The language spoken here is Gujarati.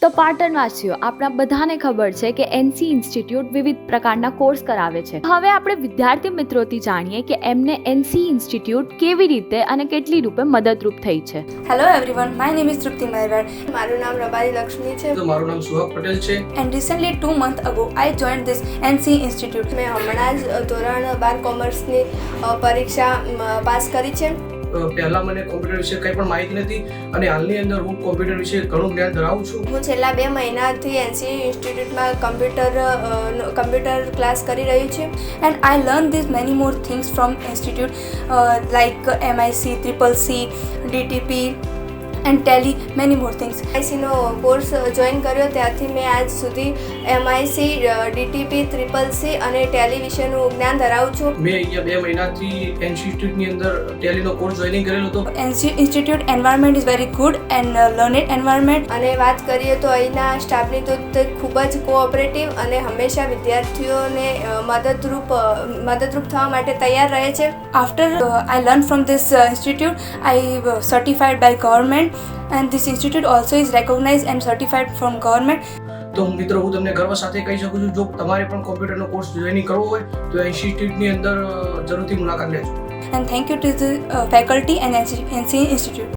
તો પાટણવાસીઓ આપણા બધાને ખબર છે કે એનસી ઇન્સ્ટિટ્યૂટ વિવિધ પ્રકારના કોર્સ કરાવે છે. હવે આપણે વિદ્યાર્થી મિત્રોથી જાણીએ કે એમને એનસી ઇન્સ્ટિટ્યૂટ કેવી રીતે અને કેટલી રૂપે મદદરૂપ થઈ છે. Hello everyone, my name is Trupti Maherwad. મારું નામ રબારી લક્ષ્મી છે. તો મારું નામ સુહાગ પટેલ છે. And recently 2 months ago I joined this NC Institute. મેં હમણાં જ ધોરણ 12 કોમર્સની પરીક્ષા પાસ કરી છે. પહેલા મને કોમ્પ્યુટર વિશે કંઈ પણ માહિતી નથી અને હાલની અંદર હું કોમ્પ્યુટર વિશે ઘણું જ્ઞાન ધરાવું છું. હું છેલ્લા 2 મહિનાથી એનસી ઇન્સ્ટિટ્યૂટમાં કમ્પ્યુટર ક્લાસ કરી રહી છું. And I learn this many more things from institute like MIC, CCC, DTP and Tally, many more things. MICનો કોર્સ જોઈન કર્યો ત્યારથી મેં આજ સુધી MIC, DTP, CCC અને ટેલી વિશેનું જ્ઞાન ધરાવું છું. મેં અહીંયા 2 મહિનાથી ઇન્સ્ટિટ્યૂટની અંદર ટેલીનો કોર્સ જોઈનિંગ કરેલો હતો. NC institute environment is very good and learned environment. અને વાત કરીએ તો અહીંના સ્ટાફની તો તે ખૂબ જ કોઓપરેટિવ અને હંમેશા વિદ્યાર્થીઓને મદદરૂપ થવા માટે તૈયાર રહે છે. After I learn from this institute I certified by government. And this institute also is recognized and certified from government. તો મિત્રો હું તમને ગર્વ સાથે કહી શકું છું, જો તમારે પણ કોમ્પ્યુટરનો કોર્સ જોઈનિંગ કરવો હોય તો ઇન્સ્ટિટ્યૂટની અંદર જરૂરથી મુલાકાત લેજો. And thank you to the faculty and NC Institute.